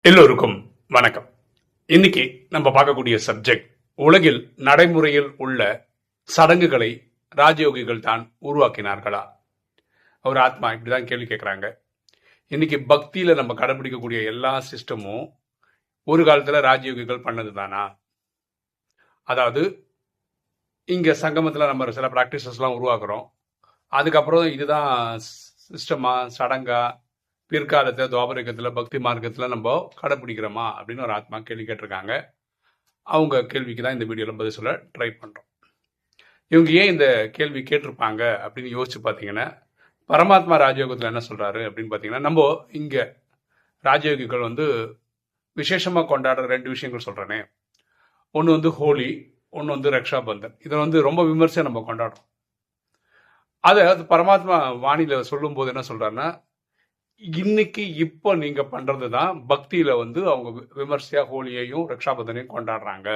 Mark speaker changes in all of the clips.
Speaker 1: எல்லோருக்கும் வணக்கம். இன்னைக்கு நம்ம பார்க்கக்கூடிய சப்ஜெக்ட், உலகில் நடைமுறையில் உள்ள சடங்குகளை ராஜயோகிகள் தான் உருவாக்கினார்களா? ஒரு ஆத்மா இப்படிதான் கேள்வி கேட்கிறாங்க. இன்னைக்கு பக்தியில நம்ம கடைபிடிக்கக்கூடிய எல்லா சிஸ்டமும் ஒரு காலத்துல ராஜயோகிகள் பண்ணது தானா? அதாவது இங்க சங்கமத்துல நம்ம சில பிராக்டிசஸ் எல்லாம் உருவாக்குறோம். அதுக்கப்புறம் இதுதான் சிஸ்டமா, சடங்கா, பிற்காலத்தில் துவாபரிகத்தில் பக்தி மார்க்கத்தில் நம்ம கடைப்பிடிக்கிறோமா அப்படின்னு ஒரு ஆத்மா கேள்வி கேட்டிருக்காங்க. அவங்க கேள்விக்கு தான் இந்த வீடியோவில் பதில் சொல்ல ட்ரை பண்ணுறோம். இவங்க ஏன் இந்த கேள்வி கேட்டிருப்பாங்க அப்படின்னு யோசிச்சு பார்த்தீங்கன்னா, பரமாத்மா ராஜயோகத்தில் என்ன சொல்கிறாரு அப்படின்னு பார்த்தீங்கன்னா, நம்ம இங்கே ராஜயோகிகள் விசேஷமாக கொண்டாடுற 2 விஷயங்கள் சொல்கிறேனே. ஒன்று ஹோலி, ஒன்று ரக்ஷாபந்தன். இதை ரொம்ப விமர்சையாக நம்ம கொண்டாடுறோம். அது பரமாத்மா வாணியில் சொல்லும்போது என்ன சொல்கிறாருன்னா, இன்னைக்கு இப்போ நீங்க பண்றதுதான் பக்தியில அவங்க விமர்சையா ஹோலியையும் ரக்ஷாபந்தனையும் கொண்டாடுறாங்க.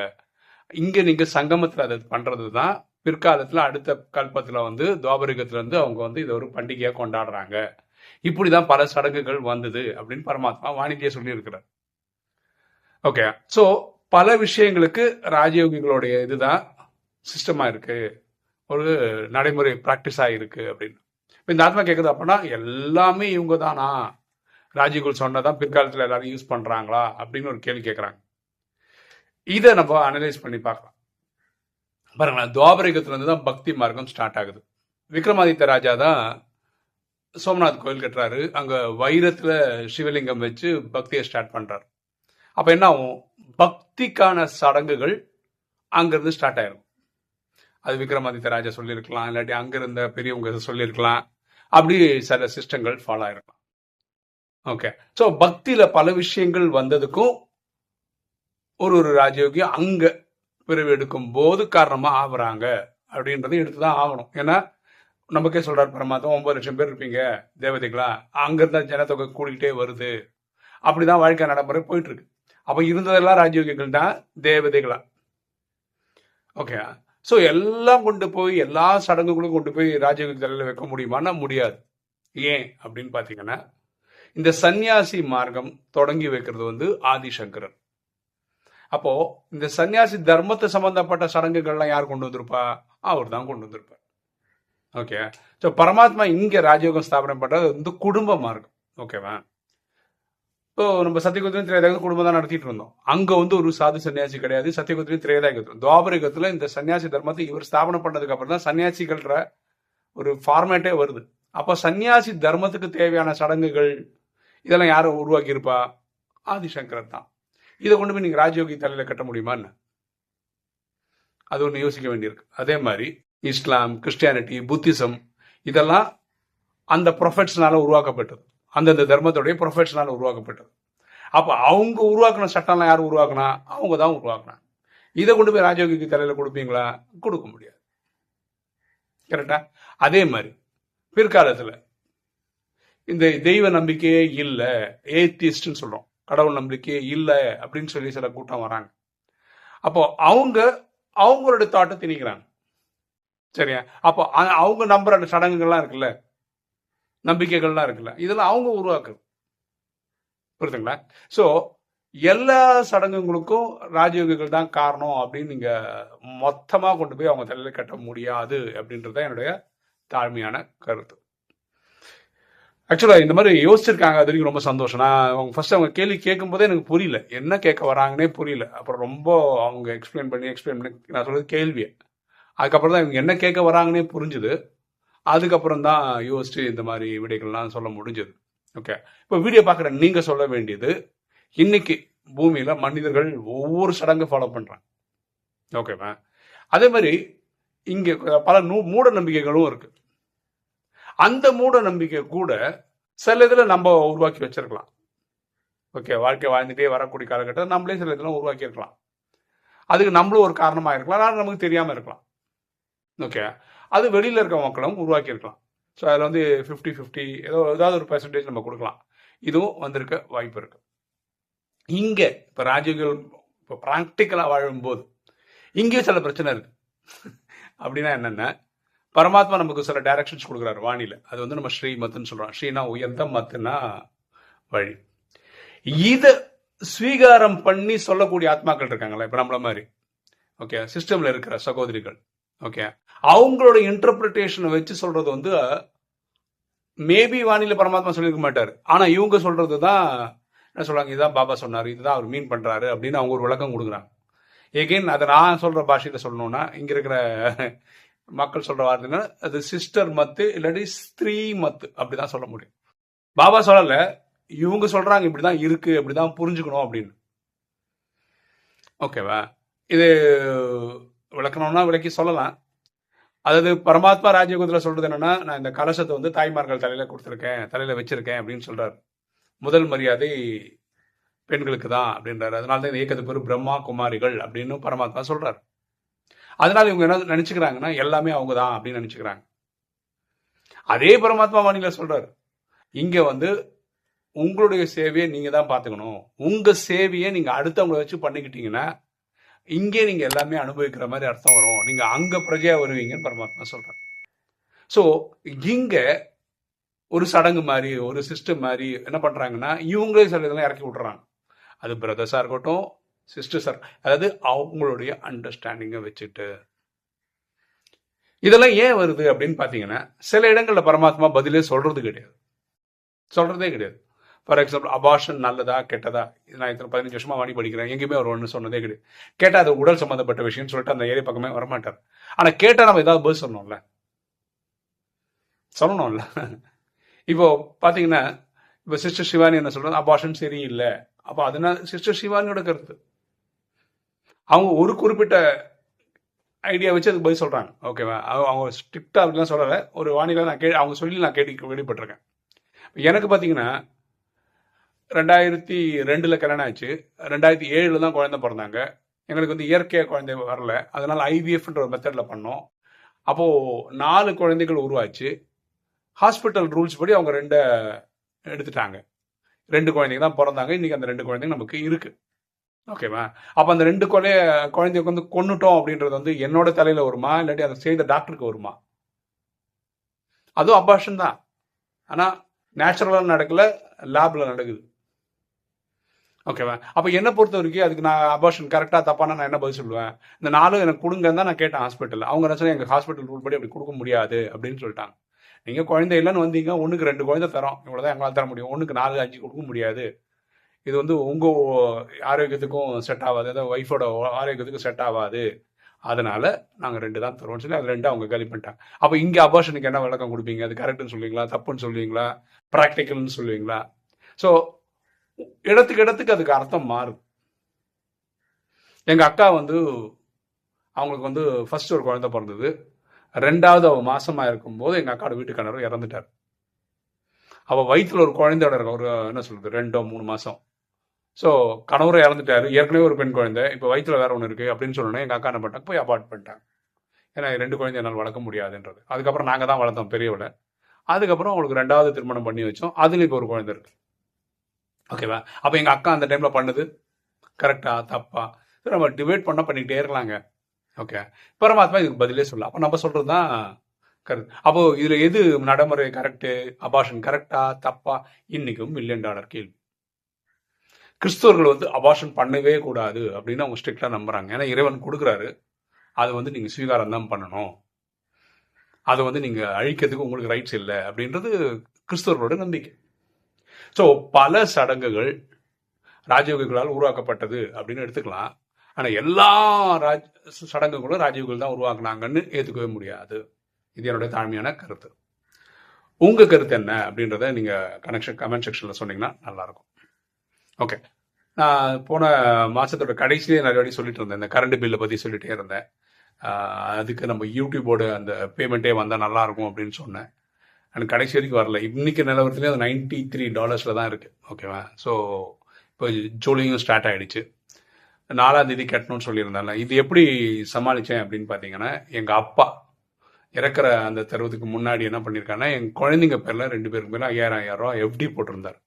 Speaker 1: இங்க நீங்க சங்கமத்துல அதை பண்றதுதான் பிற்காலத்துல அடுத்த கல்பத்துல துவாபரிகத்துல அவங்க இதை ஒரு பண்டிகையா கொண்டாடுறாங்க. இப்படிதான் பல சடங்குகள் வந்தது அப்படின்னு பரமாத்மா வாணிஜியை சொல்லி இருக்கிறார். ஓகே, சோ பல விஷயங்களுக்கு ராஜயோகிகளுடைய இதுதான் சிஸ்டமா இருக்கு, ஒரு நடைமுறை பிராக்டிஸா இருக்கு அப்படின்னு. இந்த ஆத்மா கேட்குது, அப்படின்னா எல்லாமே இவங்க தானா, ராஜயோகிகள் சொன்னதான் பிற்காலத்தில் எல்லாரும் யூஸ் பண்றாங்களா அப்படின்னு ஒரு கேள்வி கேட்குறாங்க. இதை நம்ம அனலைஸ் பண்ணி பார்க்கலாம். பாருங்களேன், துவாபரிகத்துல இருந்து தான் பக்தி மார்க்கம் ஸ்டார்ட் ஆகுது. விக்ரமாதித்ய ராஜா தான் சோமநாத் கோயில் கட்டுறாரு. அங்க வைரத்துல சிவலிங்கம் வச்சு பக்தியை ஸ்டார்ட் பண்றாரு. அப்ப என்ன ஆகும், பக்திக்கான சடங்குகள் அங்கிருந்து ஸ்டார்ட் ஆயிரும். அது விக்ரமாதித்ய ராஜா சொல்லியிருக்கலாம், இல்லாட்டி அங்கிருந்த பெரியவங்க சொல்லியிருக்கலாம். அப்படி சில சிஸ்டங்கள் ஃபாலோ ஆயிருக்கலாம். ஓகே, ஸோ பக்தியில பல விஷயங்கள் வந்ததுக்கும் ஒரு ராஜயோகி அங்க பிறவி எடுக்கும் போது காரணமா ஆகுறாங்க அப்படின்றத எடுத்துதான் ஆகணும். ஏன்னா நமக்கே சொல்றாரு பரமாத்மா, 9 லட்சம் பேர் இருப்பீங்க தேவதைகளா, அங்கிருந்த ஜனத்தொகை கூடிக்கிட்டே வருது. அப்படிதான் வாழ்க்கை நடைமுறை போயிட்டு இருக்கு. அப்ப இருந்ததெல்லாம் ராஜயோகிகள் தான் தேவதைகளா. ஓகே, ஸோ எல்லாம் கொண்டு போய் எல்லா சடங்குகளும் கொண்டு போய் ராஜயோகி தலையில் வைக்க முடியுமான்னா முடியாது. ஏன் அப்படின்னு பார்த்தீங்கன்னா, இந்த சன்னியாசி மார்க்கம் தொடங்கி வைக்கிறது ஆதிசங்கரர். அப்போ இந்த சன்னியாசி தர்மத்தை சம்பந்தப்பட்ட சடங்குகள்லாம் யார் கொண்டு வந்திருப்பா? அவர் தான் கொண்டு வந்திருப்பார். ஓகே, ஸோ பரமாத்மா இங்க ராஜயோகம் ஸ்தாபனம் பண்றது குடும்ப மார்க்கம். ஓகேவா? இப்போ நம்ம சத்தியகுத்திலும் திரேதாயுகத்துல குடும்பம் தான் நடத்திட்டு இருந்தோம். அங்க ஒரு சாது சன்னியாசி கிடையாது. சத்தியகுத்திலும் திரேதாயுகத்திலும் துவாபரிகத்துல இந்த சன்னியாசி தர்மத்தை இவர் ஸ்தாபனம் பண்ணதுக்கு அப்புறம் தான் சன்னியாசிகள்ன்ற ஒரு ஃபார்மேட்டே வருது. அப்ப சன்னியாசி தர்மத்துக்கு தேவையான சடங்குகள் இதெல்லாம் யாரும் உருவாக்கி இருப்பா? ஆதிசங்கரர் தான். இதை கொண்டு போய் நீங்க ராஜயோகி தலையில கட்ட முடியுமான்னு அது ஒன்று யோசிக்க வேண்டியிருக்கு. அதே மாதிரி இஸ்லாம், கிறிஸ்டியானிட்டி, புத்திசம் இதெல்லாம் அந்த ப்ரொஃபெட்ஸ்னால உருவாக்கப்பட்டது. அந்தந்த தர்மத்துடைய ப்ரொஃபெஷனால உருவாக்கப்பட்டது. அப்போ அவங்க உருவாக்கின சட்டம்லாம் யார் உருவாக்குனா? அவங்க தான் உருவாக்குனாங்க. இதை கொண்டு போய் ராஜயோகிக்கு தலையில கொடுப்பீங்களா? கொடுக்க முடியாது. கரெக்டா? அதே மாதிரி பிற்காலத்துல இந்த தெய்வ நம்பிக்கையே இல்லை, ஏத்திஸ்ட்னு சொல்றோம், கடவுள் நம்பிக்கையே இல்லை அப்படின்னு சொல்லி சில கூட்டம் வராங்க. அப்போ அவங்களுடைய தாட்டை திணிக்கிறாங்க. சரியா? அப்போ அவங்க நம்புற அந்த சடங்குகள்லாம் இருக்குல்ல, நம்பிக்கைகள்லாம் இருக்குல்ல, இதெல்லாம் அவங்க உருவாக்குறது. புரியுதுங்களா? ஸோ எல்லா சடங்குகளுக்கும் ராஜயோகிகள் தான் காரணம் அப்படின்னு நீங்க மொத்தமா கொண்டு போய் அவங்க தலையில கட்ட முடியாது அப்படின்றத என்னுடைய தாழ்மையான கருத்து. ஆக்சுவலா இந்த மாதிரி யோசிச்சிருக்காங்க, அது வரைக்கும் ரொம்ப சந்தோஷம். நான் ஃபர்ஸ்ட் அவங்க கேள்வி கேட்கும் போதே எனக்கு புரியல, என்ன கேட்க வராங்கன்னே புரியல. அப்புறம் ரொம்ப அவங்க எக்ஸ்பிளைன் பண்ணி நான் சொல்றது கேள்வியை, அதுக்கப்புறம் தான் இவங்க என்ன கேட்க வராங்கன்னே புரிஞ்சுது. அதுக்கப்புறம் தான் யோசிச்சு இந்த மாதிரி விடைகள்லாம் சொல்ல முடிஞ்சது. ஓகே, இப்போ வீடியோ பார்க்குற நீங்க சொல்ல வேண்டியது, இன்னைக்கு பூமியில மனிதர்கள் ஒவ்வொரு சடங்கு ஃபாலோ பண்றாங்க. ஓகேவா? அதே மாதிரி இங்க பல மூட நம்பிக்கைகளும் இருக்கு. அந்த மூட நம்பிக்கை கூட சில இதுல நம்ம உருவாக்கி வச்சிருக்கலாம். ஓகே, வாழ்க்கை வாழ்ந்துட்டே வரக்கூடிய காலகட்டத்தில் நம்மளே சில இதெல்லாம் உருவாக்கி இருக்கலாம். அதுக்கு நம்மளும் ஒரு காரணமா இருக்கலாம், ஆனால் நமக்கு தெரியாம இருக்கலாம். ஓகே, அது வெளியில இருக்க மக்களும் உருவாக்கி இருக்கலாம். ஸோ அதில் 50-50 ஏதாவது ஒரு பெர்சன்டேஜ் நம்ம கொடுக்கலாம். இதுவும் வந்திருக்க வாய்ப்பு இருக்கு. இங்க இப்போ ராஜயோகிகள் இப்போ ப்ராக்டிக்கலாக வாழும்போது இங்கேயும் சில பிரச்சனை இருக்கு. அப்படின்னா என்னென்ன, பரமாத்மா நமக்கு சில டைரக்ஷன்ஸ் கொடுக்குறாரு வாணியில. அது நம்ம ஸ்ரீமத்துன்னு சொல்றோம். ஸ்ரீனா உயர்ந்த, மத்துனா வழி. இதை ஸ்வீகாரம் பண்ணி சொல்லக்கூடிய ஆத்மாக்கள் இருக்காங்களா, இப்ப நம்மள மாதிரி, ஓகே, சிஸ்டம்ல இருக்கிற சகோதரிகள், ஓகே, அவங்களோட இன்டர்பிரிட்டேஷனை வச்சு சொல்றது வந்து மேபி வானிலை பரமாத்மா சொல்லியிருக்க மாட்டாரு. ஆனா இவங்க சொல்றதுதான் என்ன சொல்றாங்க, இதுதான் பாபா சொன்னாரு, இதுதான் அவர் மீன் பண்றாரு அப்படின்னு அவங்க ஒரு விளக்கம் கொடுக்குறாங்க. எகெயின் அதை நான் சொல்ற பாஷையில சொல்லணும்னா, இங்க இருக்கிற மக்கள் சொல்ற வார்த்தைன்னா அது சிஸ்டர் மத்து இல்லாட்டி ஸ்திரீ மத்து அப்படிதான் சொல்ல முடியும். பாபா சொல்லல, இவங்க சொல்றாங்க இப்படிதான் இருக்கு, இப்படிதான் புரிஞ்சுக்கணும் அப்படின்னு. ஓகேவா? இது விளக்கணும்னா விளக்கி சொல்லலாம். அதாவது பரமாத்மா ராஜயோகத்தில் சொல்றது என்னன்னா, நான் இந்த கலசத்தை வந்து தாய்மார்கள் தலையில கொடுத்துருக்கேன், தலையில வச்சிருக்கேன் அப்படின்னு சொல்றாரு. முதல் மரியாதை பெண்களுக்கு தான் அப்படின்றாரு. அதனால தான் இந்த இயக்கத்து பேர் பிரம்மா குமாரிகள் அப்படின்னு பரமாத்மா சொல்றாரு. அதனால இவங்க என்ன நினைச்சுக்கிறாங்கன்னா, எல்லாமே அவங்க தான் அப்படின்னு நினைச்சுக்கிறாங்க. அதே பரமாத்மா வாணியில சொல்றாரு, இங்க வந்து உங்களுடைய சேவையை நீங்க தான் பாத்துக்கணும். உங்க சேவையை நீங்க அடுத்தவங்களை வச்சு பண்ணிக்கிட்டீங்கன்னா இங்கே நீங்க எல்லாமே அனுபவிக்கிற மாதிரி அர்த்தம் வரும். நீங்க அங்க பிரஜையா வருவீங்கன்னு பரமாத்மா சொல்றாரு. ஸோ இங்க ஒரு சடங்கு மாதிரி, ஒரு சிஸ்டம் மாதிரி என்ன பண்றாங்கன்னா, இவங்களே சில இதெல்லாம் இறக்கி விட்டுறாங்க. அது பிரதர்ஸா இருக்கட்டும், சிஸ்டர்ஸா, அதாவது அவங்களுடைய அண்டர்ஸ்டாண்டிங்கை வச்சுட்டு. இதெல்லாம் ஏன் வருது அப்படின்னு பாத்தீங்கன்னா, சில இடங்கள்ல பரமாத்மா பதிலே சொல்றதே கிடையாது. ஃபார் எக்ஸாம்பிள், அபார்ஷன் நல்லதா கெட்டதா, நான் இத்தனை 15 வருஷமா வாணி படிக்கிறேன், எங்கேயுமே அவர் ஒன்று சொன்னதே கிடையாது. கேட்டால் அது உடல் சம்மந்தப்பட்ட விஷயம்னு சொல்லிட்டு அந்த ஏரியா பக்கமே வரமாட்டார். ஆனால் கேட்டால் நம்ம ஏதாவது பதில் சொல்லணும்ல. இப்போ பார்த்தீங்கன்னா, இப்போ சிஸ்டர் சிவானி என்ன சொல்றது, அபார்ஷன் சரியில்லை. அப்போ அதனால சிஸ்டர் சிவானியோட கருத்து, அவங்க ஒரு குறிப்பிட்ட ஐடியா வச்சு அதுக்கு பதில் சொல்றாங்க. ஓகேவா? அவங்க ஸ்ட்ரிக்டா அப்படிலாம் சொல்லலை. ஒரு வானிலை நான் அவங்க சொல்லி நான் கேள்விப்பட்டிருக்கேன். எனக்கு பார்த்தீங்கன்னா 2002 கல்யாணம் ஆச்சு. 2007 தான் குழந்தை பிறந்தாங்க. எங்களுக்கு வந்து இயற்கையாக குழந்தை வரல. அதனால ஐவிஎஃப்ன்ற ஒரு மெத்தடில் பண்ணோம். அப்போது 4 குழந்தைகள் உருவாச்சு. ஹாஸ்பிட்டல் ரூல்ஸ் படி அவங்க 2 எடுத்துட்டாங்க. 2 குழந்தைங்க தான் பிறந்தாங்க. இன்னைக்கு அந்த 2 குழந்தைங்க நமக்கு இருக்கு. ஓகேவா? அப்போ அந்த 2 குழந்தைக்கு வந்து கொன்னுட்டோம் அப்படின்றது வந்து என்னோட தலையில் வருமா, இல்லாட்டி அதை செய்த டாக்டருக்கு வருமா? அதுவும் அபார்ஷன் தான். ஆனால் நேச்சுரலாக நடக்கல, லேப்ல நடக்குது. ஓகேவா? அப்போ என்ன பொறுத்த வரைக்கும் அதுக்கு நான் அபார்ஷன் கரெக்டாக தப்பானா நான் என்ன பதில் சொல்லுவேன்? இந்த 4 எனக்கு கொடுங்கன்னு தான் நான் கேட்டேன் ஹாஸ்பிட்டலில். அவங்க என்ன சொன்னாங்க, எங்கள் ஹாஸ்பிட்டல் ரூல் படி அப்படி கொடுக்க முடியாது அப்படின்னு சொல்லிட்டாங்க. நீங்கள் குழந்தை இல்லைன்னு வந்தீங்க, 1க்கு 2 குழந்தை தரோம், இவ்வளோதான் எங்களால் தர முடியும். 1க்கு 4, 5 கொடுக்க முடியாது. இது வந்து உங்கள் ஆரோக்கியத்துக்கும் செட் ஆகாது, அதாவது ஒய்ஃபோட ஆரோக்கியத்துக்கும் செட் ஆகாது. அதனால நாங்கள் 2 தான் தருவோம்னு சொல்லி அது 2 அவங்க காலி பண்ணிட்டாங்க. அப்போ இங்கே அபார்ஷனுக்கு என்ன விளக்கம் கொடுப்பீங்க? அது கரெக்டுன்னு சொல்லுவீங்களா, தப்புன்னு சொல்லுவீங்களா, ப்ராக்டிக்கல்னு சொல்லுவீங்களா? ஸோ இடத்துக்கு அதுக்கு அர்த்தம் மாறும். எங்க அக்கா வந்து அவங்களுக்கு வந்து ஃபர்ஸ்ட் ஒரு குழந்தை பிறந்தது. 2வது அவ மாசமா இருக்கும்போது எங்க அக்காவோட வீட்டுக்காரர் இறந்துட்டார். அவ வயிற்றுல ஒரு குழந்தையோட இருக்க, ஒரு என்ன சொல்றது, 2-3 மாசம். ஸோ கணவரும் இறந்துட்டாரு. ஏற்கனவே ஒரு பெண் குழந்தை, இப்போ வயிற்றுல வேற ஒன்று இருக்கு அப்படின்னு சொன்னோன்னே எங்க அக்கா என்ன பண்ணிட்டாங்க, போய் அபார்ட் பண்ணிட்டாங்க. ஏன்னா 2 குழந்தை என்னால் வளர்க்க முடியாதுன்றது. அதுக்கப்புறம் நாங்கள் தான் வளர்த்தோம் பெரியவளை. அதுக்கப்புறம் அவங்களுக்கு 2வது திருமணம் பண்ணி வச்சோம். அதுல இப்போ ஒரு குழந்தை இருக்கு. ஓகேவா? அப்போ எங்கள் அக்கா அந்த டைமில் பண்ணது கரெக்டா தப்பா நம்ம டிபேட் பண்ண பண்ணிக்கிட்டே இருக்கலாங்க. ஓகே, பரமாத்மா இதுக்கு பதிலே சொல்லலாம். அப்போ நம்ம சொல்கிறது தான் கரெக்ட். அப்போது இதில் எது நடைமுறை கரெக்டு, அபார்ஷன் கரெக்டா தப்பா, இன்றைக்கும் $1 மில்லியன் கேள்வி. கிறிஸ்தவர்கள் வந்து அபார்ஷன் பண்ணவே கூடாது அப்படின்னு அவங்க ஸ்ட்ரிக்டாக நம்புறாங்க. ஏன்னா இறைவன் கொடுக்குறாரு, அதை வந்து நீங்கள் ஸ்வீகாரம் தான் பண்ணணும், அதை வந்து நீங்கள் அழிக்கிறதுக்கு உங்களுக்கு ரைட்ஸ் இல்லை அப்படின்றது கிறிஸ்தவர்களோட நம்பிக்கை. ஸோ பல சடங்குகள் ராஜயோகிகளால் உருவாக்கப்பட்டது அப்படின்னு எடுத்துக்கலாம். ஆனால் எல்லா சடங்குகளும் ராஜயோகிகள் தான் உருவாக்குனாங்கன்னு ஏற்றுக்கவே முடியாது. இது என்னுடைய தாழ்மையான கருத்து. உங்கள் கருத்து என்ன அப்படின்றத நீங்கள் கமெண்ட் செக்ஷனில் சொன்னீங்கன்னா நல்லாயிருக்கும். ஓகே, நான் போன மாதத்தோட கடைசியிலே நிறைய வாட்டி சொல்லிட்டு இருந்தேன், இந்த கரண்ட் பில்லை பற்றி சொல்லிகிட்டே இருந்தேன். அதுக்கு நம்ம யூடியூபோட அந்த பேமெண்ட்டே வந்தால் நல்லாயிருக்கும் அப்படின்னு சொன்னேன். எனக்கு கடைசி வரைக்கும் வரல. இன்னைக்கு நிலவரத்துலேயே அது $93 தான் இருக்குது. ஓகேவா? ஸோ இப்போ ஜூலையும் ஸ்டார்ட் ஆகிடுச்சு. 4ஆம் தேதி கட்டணும்னு சொல்லியிருந்தால இது எப்படி சமாளித்தேன் அப்படின்னு பார்த்தீங்கன்னா, எங்கள் அப்பா இறக்குற அந்த தருவதுக்கு முன்னாடி என்ன பண்ணியிருக்காங்கன்னா, எங்கள் குழந்தைங்க பேரில் 2 பேருக்கு பேரில் $5000 எஃப்டி போட்டிருந்தார்.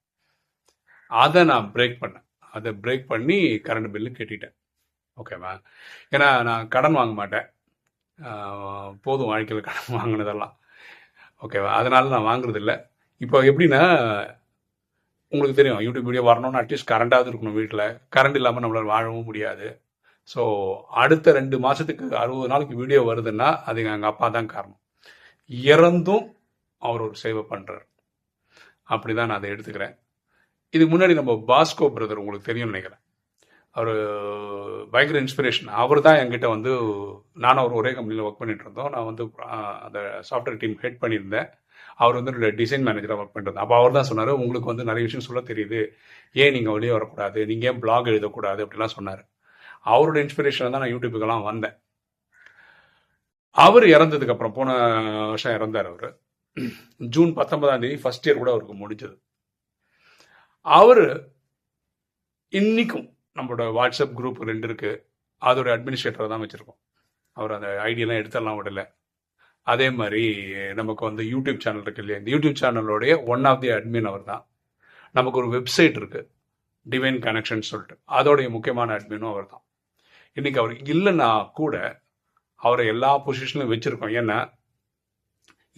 Speaker 1: அதை நான் பிரேக் பண்ணேன். அதை பிரேக் பண்ணி கரண்ட் பில்லு கட்டிட்டேன். ஓகேவா? ஏன்னா நான் கடன் வாங்க மாட்டேன், போதும் வாழ்க்கையில் கடன் வாங்கினதெல்லாம். ஓகேவா? அதனால நான் வாங்குறது இல்லை. இப்போ எப்படின்னா, உங்களுக்கு தெரியும் யூடியூப் வீடியோ வரணும்னு அட்லீஸ்ட் கரண்டாவது இருக்கணும் வீட்டில். கரண்ட் இல்லாமல் நம்மளால் வாழவும் முடியாது. ஸோ அடுத்த 2 மாதத்துக்கு 60 நாளைக்கு வீடியோ வருதுன்னா அது எங்கள் அப்பா தான் காரணம். இறந்தும் அவர் ஒரு சேவை பண்ணுறார். அப்படி தான் நான் அதை எடுத்துக்கிறேன். இதுக்கு முன்னாடி நம்ம பாஸ்கோ பிரதர் உங்களுக்கு தெரியும்னு நினைக்கிறேன். அவர் பயங்கர இன்ஸ்பிரேஷன். அவர் தான் என்கிட்ட வந்து, நானும் அவர் ஒரே கம்பெனியில் ஒர்க் பண்ணிட்டு இருந்தோம். நான் வந்து அந்த சாஃப்ட்வேர் டீம் ஹெட் பண்ணியிருந்தேன். அவர் வந்து டிசைன் மேனேஜராக ஒர்க் பண்ணிருந்தேன். அப்போ அவர் தான் சொன்னார், உங்களுக்கு வந்து நிறைய விஷயம் சொல்ல தெரியுது, ஏன் நீங்கள் வெளியே வரக்கூடாது, நீங்கள் ஏன் பிளாக் எழுதக்கூடாது அப்படிலாம் சொன்னார். அவரோட இன்ஸ்பிரேஷன் தான் நான் யூடியூபுக்கெல்லாம் வந்தேன். அவர் இறந்ததுக்கு அப்புறம், போன வருஷம் இறந்தார் அவர். ஜூன் 19ஆம் தேதி ஃபர்ஸ்ட் இயர் கூட அவருக்கு முடிஞ்சது. அவர் இன்னைக்கும் நம்மளோட வாட்ஸ்அப் குரூப் 2 இருக்கு, அதோட அட்மினிஸ்ட்ரேட்டரை தான் வச்சிருக்கோம். அவர் அந்த ஐடியெல்லாம் எடுத்துடலாம் விடல. அதே மாதிரி நமக்கு வந்து யூடியூப் சேனல் இருக்கு இல்லையா, இந்த யூடியூப் சேனலோடைய ஒன் ஆஃப் தி அட்மின் அவர் தான். நமக்கு ஒரு வெப்சைட் இருக்கு, டிவைன் கனெக்ஷன் சொல்லிட்டு, அதோடைய முக்கியமான அட்மினும் அவர் தான். இன்னைக்கு அவர் இல்லைன்னா கூட அவரை எல்லா பொசிஷன்லையும் வச்சிருக்கோம். ஏன்னா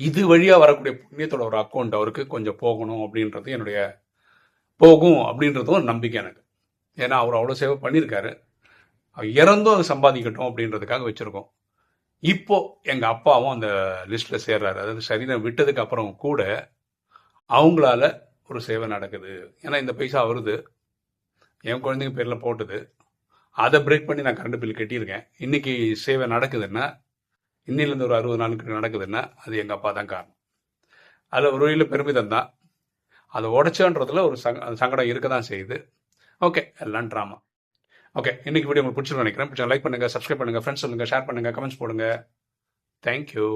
Speaker 1: இது வழியாக வரக்கூடிய புண்ணியத்தோட ஒரு அக்கௌண்ட் அவருக்கு கொஞ்சம் போகணும் அப்படின்றது என்னுடைய, போகும் அப்படின்றதும் ஒரு நம்பிக்கை எனக்கு. ஏன்னா அவர் அவ்வளோ சேவை பண்ணியிருக்காரு. அவர் இறந்தும் அதை சம்பாதிக்கட்டும் அப்படின்றதுக்காக வச்சுருக்கோம். இப்போ எங்கள் அப்பாவும் அந்த லிஸ்ட்டில் சேர்றாரு. அதாவது சரீரம் விட்டதுக்கு அப்புறம் கூட அவங்களால ஒரு சேவை நடக்குது. ஏன்னா இந்த பைசா வருது, என் குழந்தைங்க பேரில் போட்டுது, அதை பிரேக் பண்ணி நான் கரண்ட் பில் கட்டியிருக்கேன். இன்னைக்கு சேவை நடக்குதுன்னா, இன்னிலேருந்து ஒரு 60 நாளுக்கு நடக்குதுன்னா அது எங்கள் அப்பா தான் காரணம். அதில் ஒரு வழியில் பெருமிதம் தான். அதை உடைச்சோன்றதுல ஒரு சங்கடம் இருக்க தான் செய்யுது. ஓகே, எல்லாம் ட்ராமா. ஓகே, இன்னைக்கு வீடியோ உங்களுக்கு பிடிச்சிருன்னு நினைக்கிறேன். பிடிச்சா லைக் பண்ணுங்கள், சப்ஸ்கிரைப் பண்ணுங்கள், ஃப்ரெண்ட்ஸ் சொல்லுங்கள், ஷேர் பண்ணுங்கள், கமெண்ட்ஸ் போடுங்க. தேங்க்யூ.